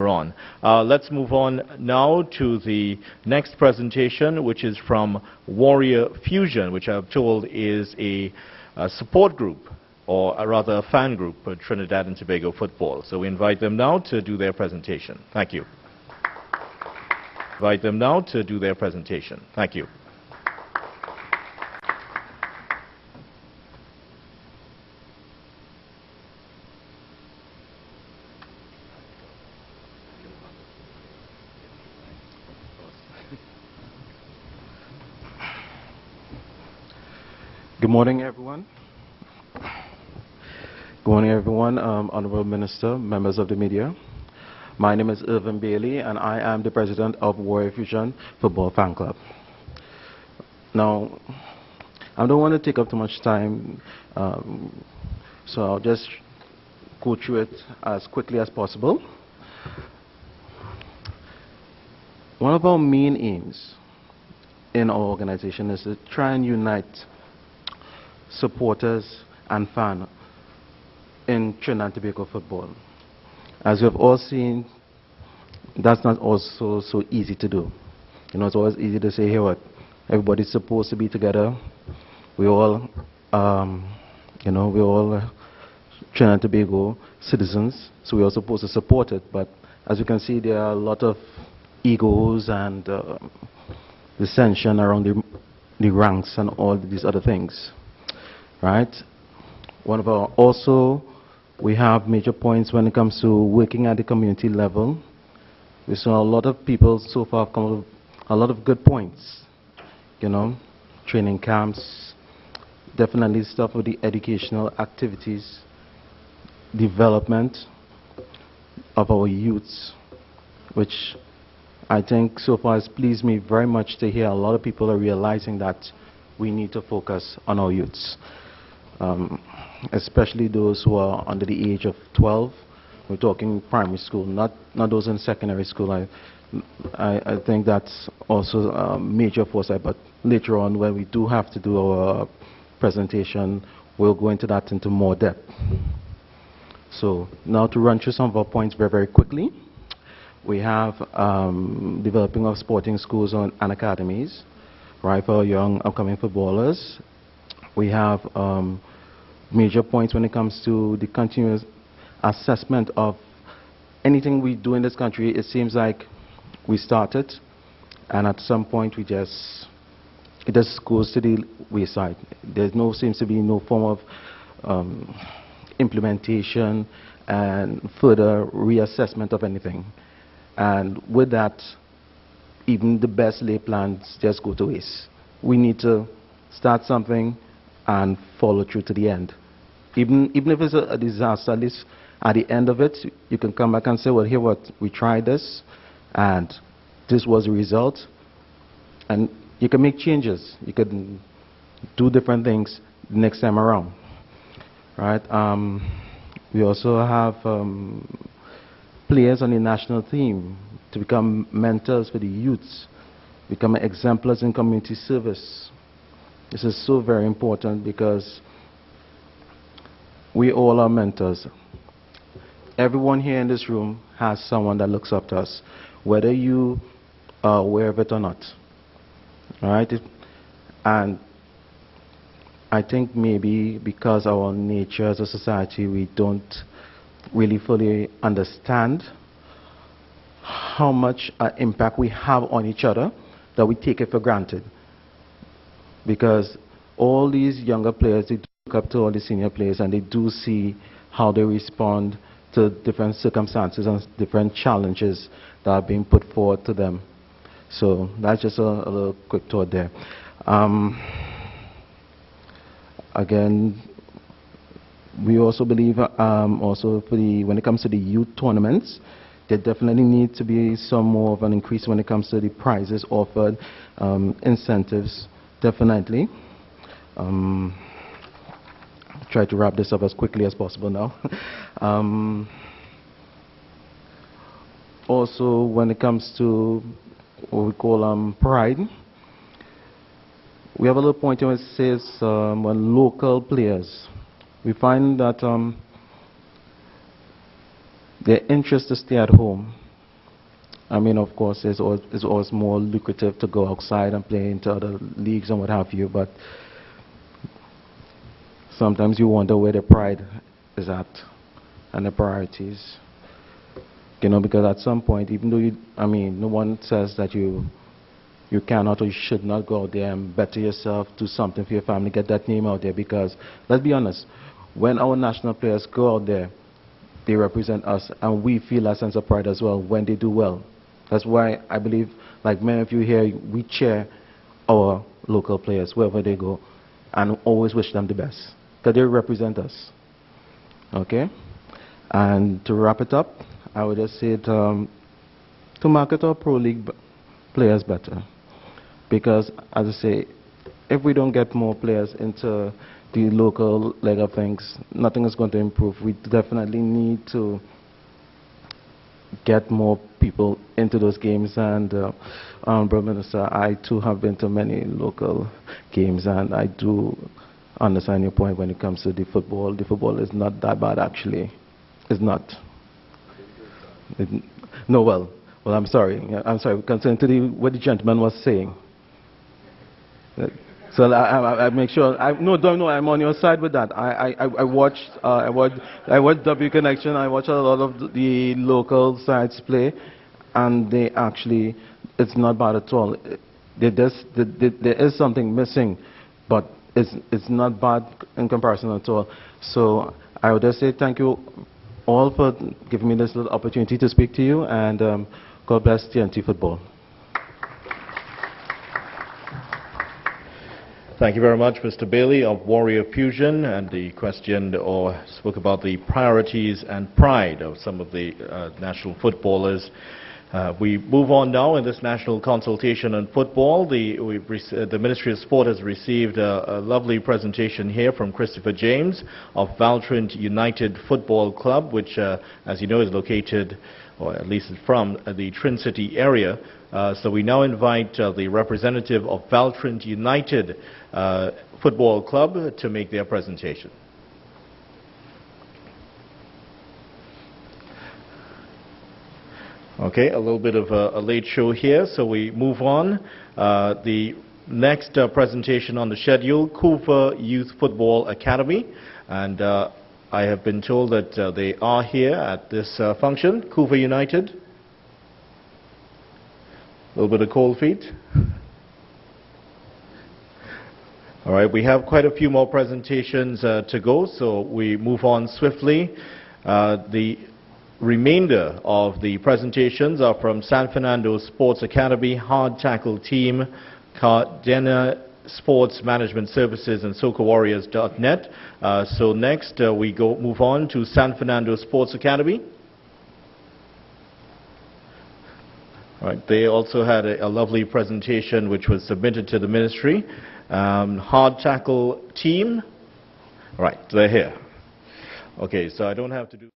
on. Let's move on now to the next presentation, which is from Warrior Fusion, which I'm told is a support group, or rather a fan group for Trinidad and Tobago football. So we invite them now to do their presentation. Thank you. Invite them now to do their presentation. Thank you. Good morning, everyone. Good morning, everyone. Honorable Minister, members of the media. My name is Ervin Bailey, and I am the president of Warrior Fusion Football Fan Club. Now, I don't want to take up too much time, so I'll just go through it as quickly as possible. One of our main aims in our organization is to try and unite supporters and fans in Trinidad and Tobago football. As we've all seen, that's not also so easy to do. You know, it's always easy to say, hey, what, everybody's supposed to be together. We all, you know, we're all Trinidad and Tobago citizens, so we're all supposed to support it. But as you can see, there are a lot of egos and dissension around the ranks and all these other things. Right? One of our also, we have major points when it comes to working at the community level. We saw a lot of people so far have come up with a lot of good points. You know, training camps, definitely stuff with the educational activities, development of our youths, which I think so far has pleased me very much to hear a lot of people are realizing that we need to focus on our youths. Especially those who are under the age of 12. We're talking primary school, not those in secondary school. I think that's also a major foresight, but later on when we do have to do our presentation, we'll go into that into more depth. So now to run through some of our points very, very quickly. We have developing of sporting schools and academies, right, for young upcoming footballers. We have major points when it comes to the continuous assessment of anything we do in this country. It seems like we started, and at some point it just goes to the wayside. Seems to be no form of implementation and further reassessment of anything. And with that, even the best laid plans just go to waste. We need to start something and follow through to the end. Even if it's a disaster, at least at the end of it, you can come back and say, well, here what, we tried this, and this was the result. And you can make changes. You can do different things next time around. Right? We also have players on the national team to become mentors for the youths, become exemplars in community service. This is so very important because we all are mentors. Everyone here in this room has someone that looks up to us, whether you are aware of it or not. All right? And I think maybe because our nature as a society, we don't really fully understand how much impact we have on each other, that we take it for granted. Because all these younger players, they look up to all the senior players, and they do see how they respond to different circumstances and different challenges that are being put forward to them. So that's just a little quick thought there. Again, we also believe also for when it comes to the youth tournaments, there definitely need to be some more of an increase when it comes to the prizes offered, incentives, definitely. Try to wrap this up as quickly as possible now. Also, when it comes to what we call pride, we have a little point here where it says when local players. We find that their interest to stay at home I mean, of course, it's always more lucrative to go outside and play into other leagues and what have you, but sometimes you wonder where the pride is at and the priorities. You know, because at some point, even though I mean, no one says that you cannot or you should not go out there and better yourself, do something for your family, get that name out there, because let's be honest, when our national players go out there, they represent us, and we feel a sense of pride as well when they do well. That's why I believe, like many of you here, we cheer our local players wherever they go and always wish them the best, because they represent us. Okay? And to wrap it up, I would just say to market our Pro League players better. Because, as I say, if we don't get more players into the local leg of things, nothing is going to improve. We definitely need to get more people into those games. And, Honorable Minister, I too have been to many local games, and I do understand your point when it comes to the football. The football is not that bad, actually. It's not. No, well, I'm sorry. I'm sorry. Concerning to what the gentleman was saying. So I make sure. No, I'm on your side with that. I watched W Connection. I watched a lot of the local sides play, and they actually, it's not bad at all. There is something missing, but it's not bad in comparison at all. So I would just say thank you all for giving me this little opportunity to speak to you, and God bless TNT football. Thank you very much, Mr. Bailey of Warrior Fusion, and the question or spoke about the priorities and pride of some of the national footballers. We move on now in this national consultation on football. The Ministry of Sport has received a lovely presentation here from Christopher James of Valtrant United Football Club, which, as you know, is located, or at least from, the Trin City area. So we now invite the representative of Valtrant United Football Club to make their presentation. Okay, a little bit of a late show here, so we move on. The next presentation on the schedule, Kufa Youth Football Academy, and I have been told that they are here at this function. Kufa United. A little bit of cold feet. All right, we have quite a few more presentations to go, so we move on swiftly. The remainder of the presentations are from San Fernando Sports Academy, Hard Tackle Team, Cardena Sports Management Services, and SocaWarriors.net. So next we move on to San Fernando Sports Academy. All right, they also had a lovely presentation which was submitted to the ministry. Hard Tackle Team. All right, they're here. Okay, so I don't have to do